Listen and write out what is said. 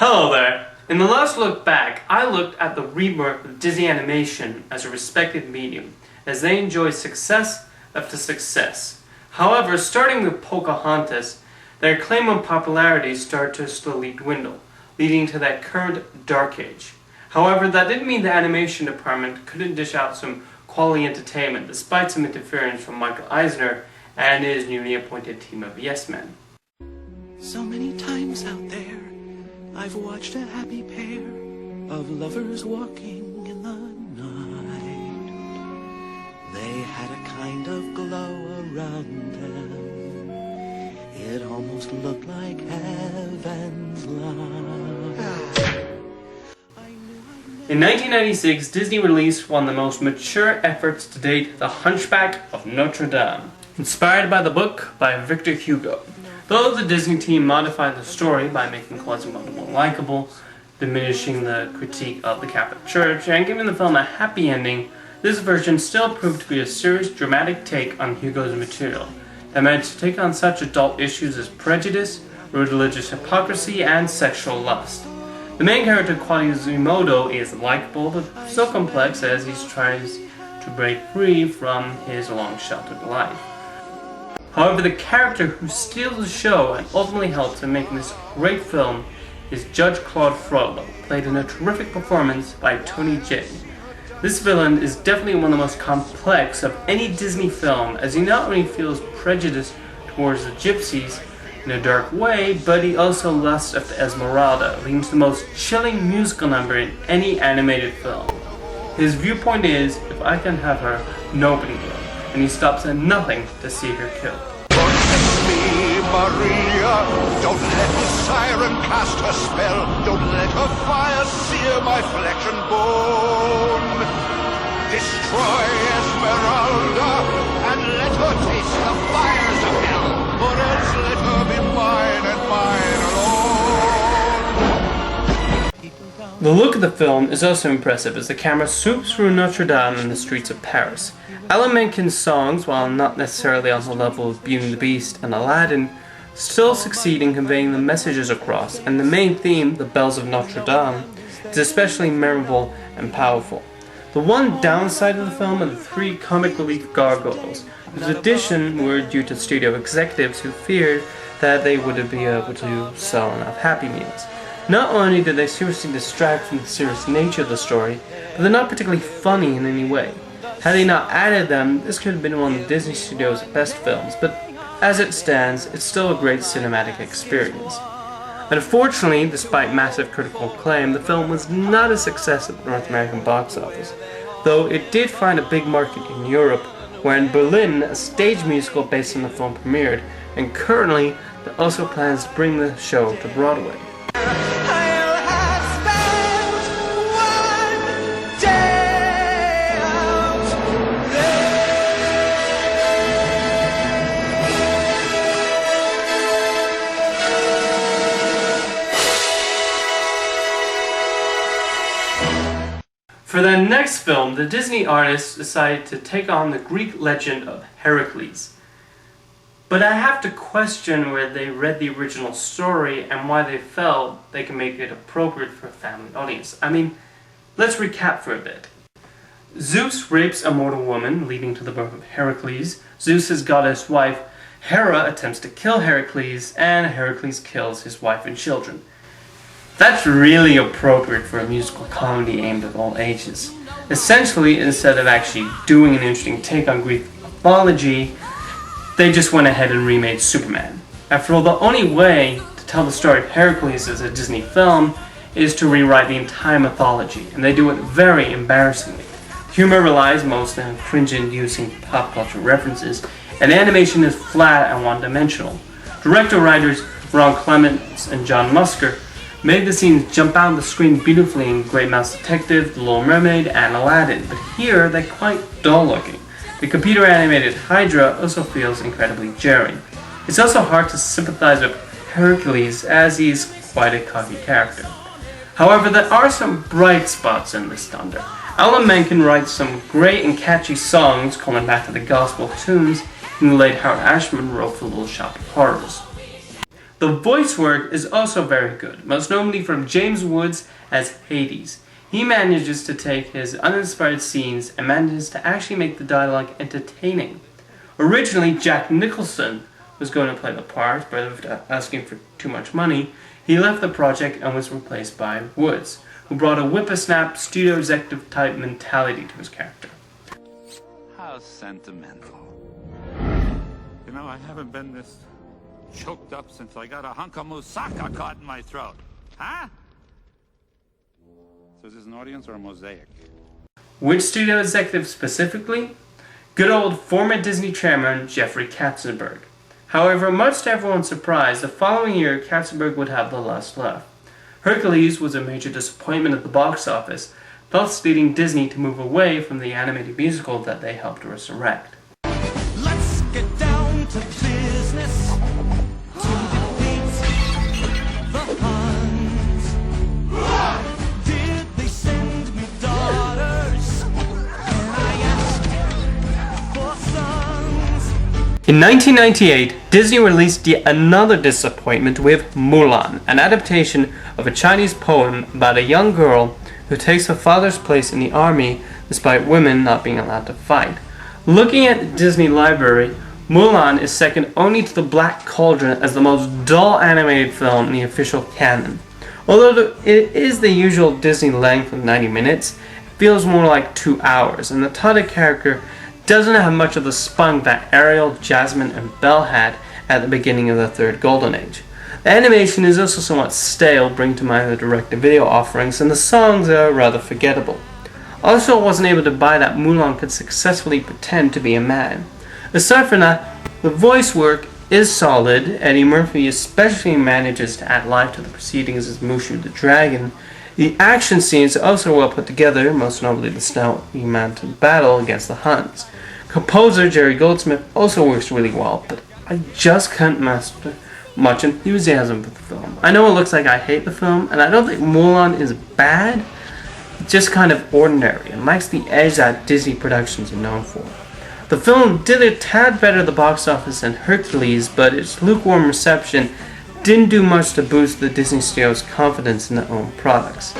Hello there! In the last look back, I looked at the rebirth of Disney animation as a respected medium, as they enjoy success after success. However, starting with Pocahontas, their claim on popularity started to slowly dwindle, leading to that current dark age. However, that didn't mean the animation department couldn't dish out some quality entertainment despite some interference from Michael Eisner and his newly appointed team of yes men. So many times out there I've watched a happy pair of lovers walking in the night. They had a kind of glow around them. It almost looked like heaven's light. In 1996, Disney released one of the most mature efforts to date, The Hunchback of Notre Dame, inspired by the book by Victor Hugo. Though the Disney team modified the story by making Quasimodo more likable, diminishing the critique of the Catholic Church, and giving the film a happy ending, this version still proved to be a serious, dramatic take on Hugo's material that managed to take on such adult issues as prejudice, religious hypocrisy, and sexual lust. The main character, Quasimodo, is likable but so complex as he tries to break free from his long-sheltered life. However, the character who steals the show and ultimately helps in making this great film is Judge Claude Frollo, played in a terrific performance by Tony Jay. This villain is definitely one of the most complex of any Disney film, as he not only feels prejudice towards the gypsies in a dark way, but he also lusts after Esmeralda, leading to the most chilling musical number in any animated film. His viewpoint is, if I can have her, nobody will. And he stops at nothing to see her killed. Protect me, Maria. Don't let the siren cast her spell. Don't let her fire sear my flesh and bone. Destroy Esmeralda and let her taste the fires of hell. Or else let her be mine and mine alone. The look of the film is also impressive as the camera swoops through Notre Dame and the streets of Paris. Alan Menken's songs, while not necessarily on the level of Beauty and the Beast and Aladdin, still succeed in conveying the messages across, and the main theme, The Bells of Notre Dame, is especially memorable and powerful. The one downside of the film are the three comic relief gargoyles, whose addition were due to studio executives who feared that they wouldn't be able to sell enough Happy Meals. Not only did they seriously distract from the serious nature of the story, but they're not particularly funny in any way. Had they not added them, this could have been one of Disney Studios' best films, but as it stands, it's still a great cinematic experience. Unfortunately, despite massive critical acclaim, the film was not a success at the North American box office, though it did find a big market in Europe, where in Berlin, a stage musical based on the film premiered, and currently, it also plans to bring the show to Broadway. For their next film, the Disney artists decided to take on the Greek legend of Heracles. But I have to question where they read the original story and why they felt they can make it appropriate for a family audience. I mean, let's recap for a bit. Zeus rapes a mortal woman, leading to the birth of Heracles. Zeus's goddess wife, Hera, attempts to kill Heracles, and Heracles kills his wife and children. That's really appropriate for a musical comedy aimed at all ages. Essentially, instead of actually doing an interesting take on Greek mythology, they just went ahead and remade Superman. After all, the only way to tell the story of Heracles as a Disney film is to rewrite the entire mythology, and they do it very embarrassingly. Humor relies mostly on cringe-inducing pop culture references, and animation is flat and one-dimensional. Director-writers Ron Clements and John Musker made the scenes jump out of the screen beautifully in Great Mouse Detective, The Little Mermaid, and Aladdin, but here they're quite dull-looking. The computer-animated Hydra also feels incredibly jarring. It's also hard to sympathize with Hercules, as he's quite a cocky character. However, there are some bright spots in this thunder. Alan Menken writes some great and catchy songs calling back to the gospel tunes, and the late Howard Ashman wrote for Little Shop of Horrors. The voice work is also very good, most notably from James Woods as Hades. He manages to take his uninspired scenes and manages to actually make the dialogue entertaining. Originally, Jack Nicholson was going to play the part, but after asking for too much money, he left the project and was replaced by Woods, who brought a whippersnap, studio executive type mentality to his character. How sentimental. You know, I haven't been this choked up since I got a hunk of moussaka caught in my throat. Huh? So is this an audience or a mosaic? Which studio executive specifically? Good old former Disney chairman Jeffrey Katzenberg. However, much to everyone's surprise, the following year Katzenberg would have the last laugh. Hercules was a major disappointment at the box office, thus leading Disney to move away from the animated musical that they helped resurrect. Let's get down to business to defeat the Huns. Did they send me daughters? And I asked for sons. In 1998, Disney released yet another disappointment with Mulan, an adaptation of a Chinese poem about a young girl who takes her father's place in the army despite women not being allowed to fight. Looking at the Disney library, Mulan is second only to The Black Cauldron as the most dull animated film in the official canon. Although it is the usual Disney length of 90 minutes, it feels more like 2 hours, and the Tata character doesn't have much of the spunk that Ariel, Jasmine, and Belle had at the beginning of the Third Golden Age. The animation is also somewhat stale, bringing to mind the direct-to-video offerings, and the songs are rather forgettable. Also, I wasn't able to buy that Mulan could successfully pretend to be a man. Aside from that, the voice work is solid. Eddie Murphy especially manages to add life to the proceedings as Mushu the Dragon. The action scenes are also well put together, most notably the snowy mountain battle against the Huns. Composer Jerry Goldsmith also works really well, but I just can't muster much enthusiasm for the film. I know it looks like I hate the film, and I don't think Mulan is bad, it's just kind of ordinary and lacks the edge that Disney productions are known for. The film did a tad better at the box office than Hercules, but its lukewarm reception didn't do much to boost the Disney studio's confidence in their own products.